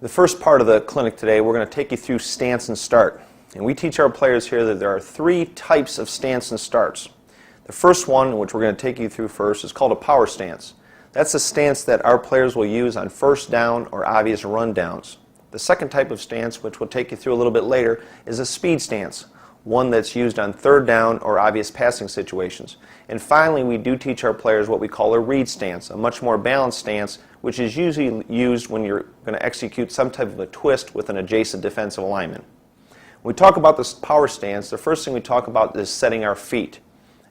The first part of the clinic today, we're going to take you through stance and start. And we teach our players here that there are three types of stance and starts. The first one, which we're going to take you through first, is called a power stance. That's a stance that our players will use on first down or obvious run downs. The second type of stance, which we'll take you through a little bit later, is a speed stance, one that's used on third down or obvious passing situations. And finally, we do teach our players what we call a read stance, a much more balanced stance, which is usually used when you're going to execute some type of a twist with an adjacent defensive lineman. When we talk about this power stance, the first thing we talk about is setting our feet.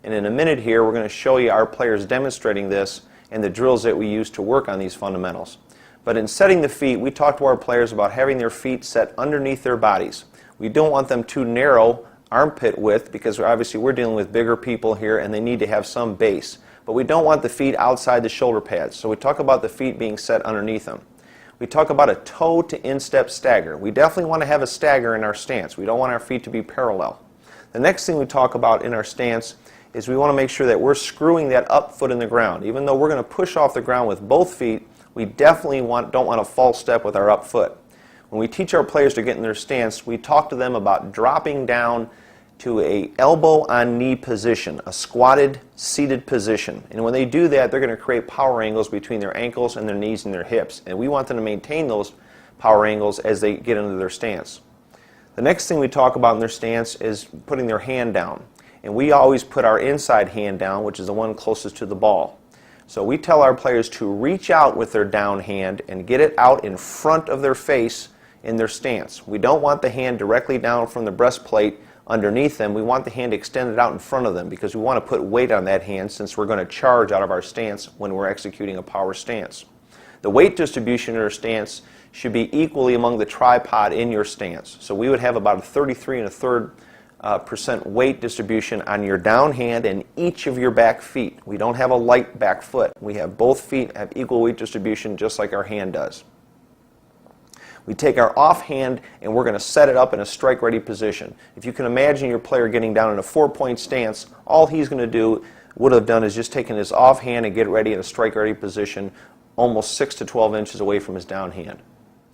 And in a minute here, we're going to show you our players demonstrating this and the drills that we use to work on these fundamentals. But in setting the feet, we talk to our players about having their feet set underneath their bodies. We don't want them too narrow armpit width because obviously we're dealing with bigger people here and they need to have some base. But we don't want the feet outside the shoulder pads. So we talk about the feet being set underneath them. We talk about a toe to instep stagger. We definitely want to have a stagger in our stance. We don't want our feet to be parallel. The next thing we talk about in our stance is we want to make sure that we're screwing that up foot in the ground. Even though we're going to push off the ground with both feet, we definitely don't want a false step with our up foot. When we teach our players to get in their stance, we talk to them about dropping down to a elbow on knee position, a squatted, seated position. And when they do that, they're going to create power angles between their ankles and their knees and their hips. And we want them to maintain those power angles as they get into their stance. The next thing we talk about in their stance is putting their hand down. And we always put our inside hand down, which is the one closest to the ball. So we tell our players to reach out with their down hand and get it out in front of their face in their stance. We don't want the hand directly down from the breastplate underneath them. We want the hand extended out in front of them because we want to put weight on that hand since we're going to charge out of our stance when we're executing a power stance. The weight distribution in our stance should be equally among the tripod in your stance. So we would have about a 33 1/3% weight distribution on your down hand and each of your back feet. We don't have a light back foot. We have both feet have equal weight distribution just like our hand does. We take our off hand and we're going to set it up in a strike-ready position. If you can imagine your player getting down in a 4-point stance, all he's going to would have done is just taken his off hand and get ready in a strike-ready position almost 6 to 12 inches away from his down hand.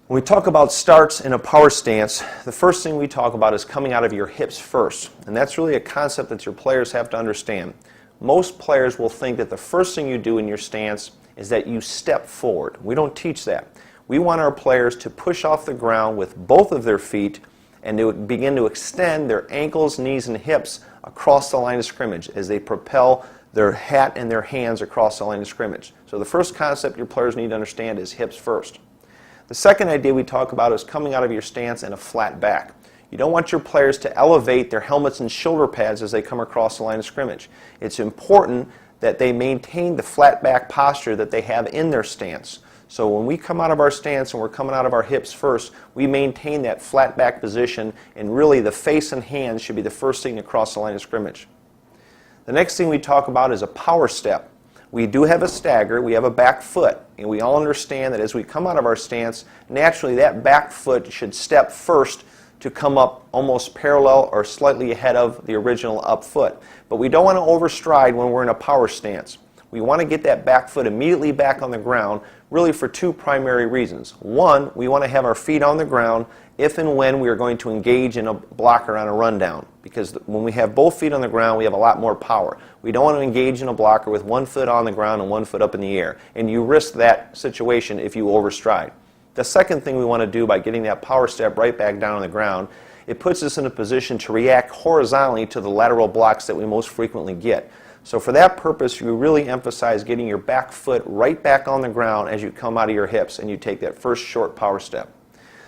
When we talk about starts in a power stance, the first thing we talk about is coming out of your hips first. And that's really a concept that your players have to understand. Most players will think that the first thing you do in your stance is that you step forward. We don't teach that. We want our players to push off the ground with both of their feet and to begin to extend their ankles, knees, and hips across the line of scrimmage as they propel their hat and their hands across the line of scrimmage. So the first concept your players need to understand is hips first. The second idea we talk about is coming out of your stance in a flat back. You don't want your players to elevate their helmets and shoulder pads as they come across the line of scrimmage. It's important that they maintain the flat back posture that they have in their stance. So when we come out of our stance and we're coming out of our hips first, we maintain that flat back position, and really the face and hands should be the first thing to cross the line of scrimmage. The next thing we talk about is a power step. We do have a stagger, we have a back foot, and we all understand that as we come out of our stance, naturally that back foot should step first to come up almost parallel or slightly ahead of the original up foot. But we don't want to overstride when we're in a power stance. We want to get that back foot immediately back on the ground, really for two primary reasons. One, we want to have our feet on the ground if and when we are going to engage in a blocker on a rundown, because when we have both feet on the ground, we have a lot more power. We don't want to engage in a blocker with one foot on the ground and one foot up in the air, and you risk that situation if you overstride. The second thing we want to do by getting that power step right back down on the ground, it puts us in a position to react horizontally to the lateral blocks that we most frequently get. So for that purpose, you really emphasize getting your back foot right back on the ground as you come out of your hips and you take that first short power step.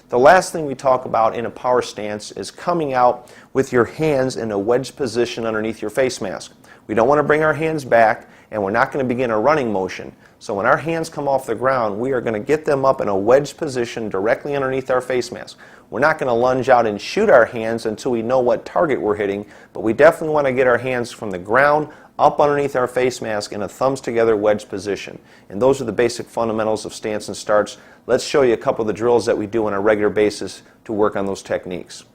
The last thing we talk about in a power stance is coming out with your hands in a wedge position underneath your face mask. We don't want to bring our hands back, and we're not going to begin a running motion. So when our hands come off the ground, we are going to get them up in a wedge position directly underneath our face mask. We're not going to lunge out and shoot our hands until we know what target we're hitting, but we definitely want to get our hands from the ground up underneath our face mask in a thumbs together wedge position. And those are the basic fundamentals of stance and starts. Let's show you a couple of the drills that we do on a regular basis to work on those techniques.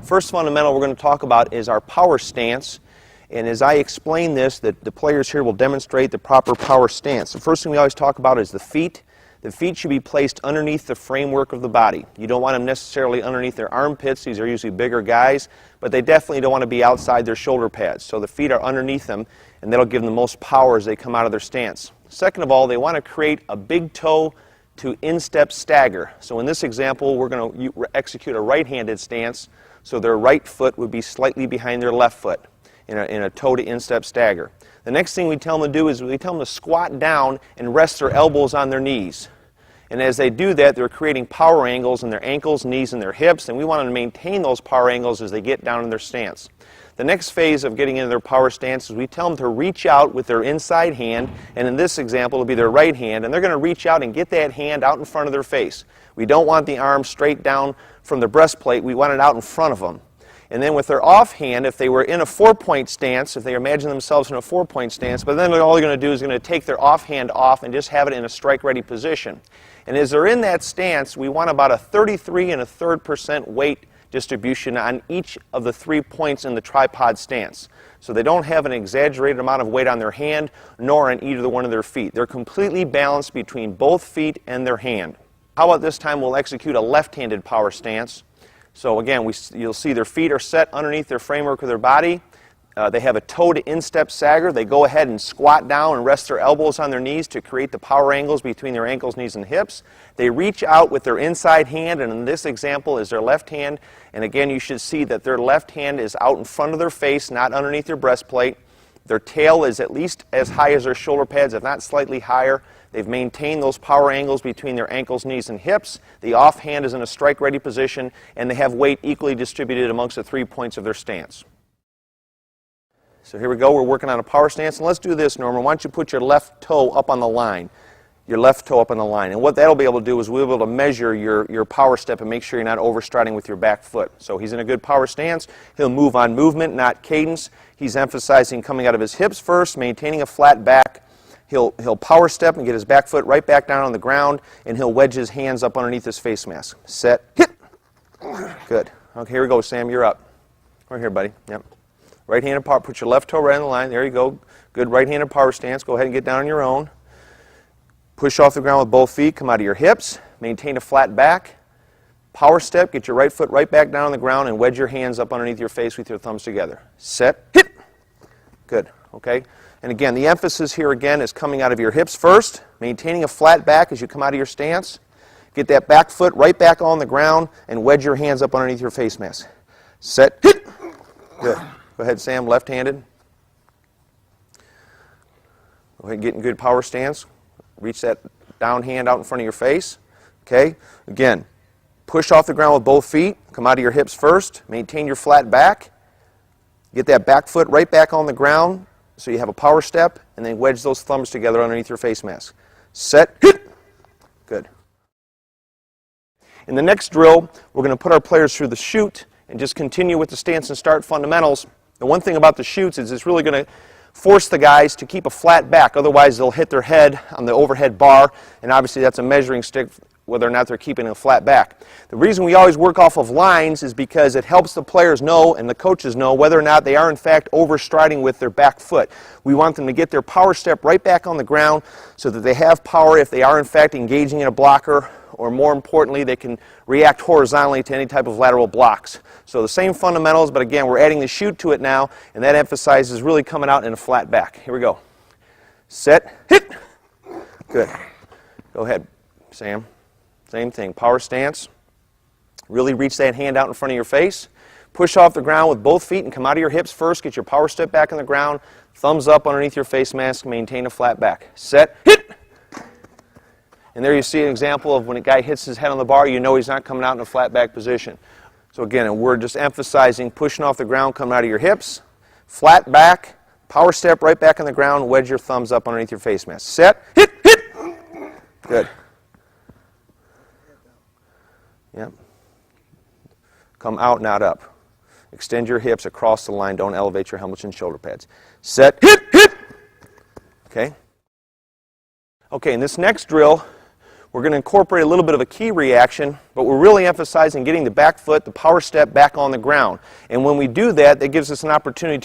First fundamental we're going to talk about is our power stance. And as I explain this, the players here will demonstrate the proper power stance. The first thing we always talk about is the feet. The feet should be placed underneath the framework of the body. You don't want them necessarily underneath their armpits. These are usually bigger guys, but they definitely don't want to be outside their shoulder pads. So the feet are underneath them, and that'll give them the most power as they come out of their stance. Second of all, they want to create a big toe to instep stagger. So in this example, we're going to execute a right-handed stance, so their right foot would be slightly behind their left foot in a toe to instep stagger. The next thing we tell them to do is we tell them to squat down and rest their elbows on their knees. And as they do that, they're creating power angles in their ankles, knees, and their hips, and we want to maintain those power angles as they get down in their stance. The next phase of getting into their power stance is we tell them to reach out with their inside hand, and in this example it'll be their right hand, and they're going to reach out and get that hand out in front of their face. We don't want the arm straight down from the breastplate, we want it out in front of them. And then with their offhand, if they were in a 4-point stance, if they imagine themselves in a 4-point stance, but then all they're going to do is going to take their offhand off and just have it in a strike-ready position. And as they're in that stance, we want about a 33 1/3% weight distribution on each of the 3 points in the tripod stance. So they don't have an exaggerated amount of weight on their hand, nor on either one of their feet. They're completely balanced between both feet and their hand. How about this time we'll execute a left-handed power stance. So again, you'll see their feet are set underneath their framework of their body. They have a toe to instep stagger. They go ahead and squat down and rest their elbows on their knees to create the power angles between their ankles, knees, and hips. They reach out with their inside hand, and in this example is their left hand. And again, you should see that their left hand is out in front of their face, not underneath their breastplate. Their tail is at least as high as their shoulder pads, if not slightly higher. They've maintained those power angles between their ankles, knees, and hips. The offhand is in a strike-ready position, and they have weight equally distributed amongst the 3 points of their stance. So here we go, we're working on a power stance, and let's do this, Norman. Why don't you put your left toe up on the line, your left toe up on the line. And what that'll be able to do is we'll be able to measure your power step and make sure you're not overstriding with your back foot. So he's in a good power stance. He'll move on movement, not cadence. He's emphasizing coming out of his hips first, maintaining a flat back. He'll power step and get his back foot right back down on the ground, and he'll wedge his hands up underneath his face mask. Set, hit. Good. Okay, here we go, Sam, you're up. Right here, buddy. Yep. Right-handed power, put your left toe right on the line. There you go. Good right-handed power stance. Go ahead and get down on your own. Push off the ground with both feet. Come out of your hips. Maintain a flat back. Power step. Get your right foot right back down on the ground and wedge your hands up underneath your face with your thumbs together. Set, hit. Good. Okay. And again, the emphasis here again is coming out of your hips first, maintaining a flat back as you come out of your stance. Get that back foot right back on the ground and wedge your hands up underneath your face mask. Set, hit. Good. Go ahead, Sam, left-handed. Go ahead and get in good power stance. Reach that down hand out in front of your face. Okay. Again, push off the ground with both feet. Come out of your hips first. Maintain your flat back. Get that back foot right back on the ground so you have a power step, and then wedge those thumbs together underneath your face mask. Set, hit. Good. In the next drill, we're going to put our players through the chute and just continue with the stance and start fundamentals. The one thing about the chutes is it's really going to force the guys to keep a flat back. Otherwise, they'll hit their head on the overhead bar, and obviously that's a measuring stick whether or not they're keeping a flat back. The reason we always work off of lines is because it helps the players know and the coaches know whether or not they are in fact overstriding with their back foot. We want them to get their power step right back on the ground so that they have power if they are in fact engaging in a blocker, or more importantly, they can react horizontally to any type of lateral blocks. So the same fundamentals, but again, we're adding the chute to it now, and that emphasizes really coming out in a flat back. Here we go. Set, hit. Good. Go ahead, Sam. Same thing, power stance. Really reach that hand out in front of your face. Push off the ground with both feet and come out of your hips first. Get your power step back on the ground. Thumbs up underneath your face mask. Maintain a flat back. Set, hit. And there you see an example of when a guy hits his head on the bar, you know he's not coming out in a flat back position. So again, we're just emphasizing pushing off the ground, coming out of your hips, flat back, power step right back on the ground, wedge your thumbs up underneath your face mask. Set, hit, hit. Good. Yep. Come out, not up. Extend your hips across the line. Don't elevate your helmets and shoulder pads. Set, hit, hit. Okay. Okay, in this next drill, we're going to incorporate a little bit of a key reaction, but we're really emphasizing getting the back foot, the power step back on the ground. And when we do that, that gives us an opportunity to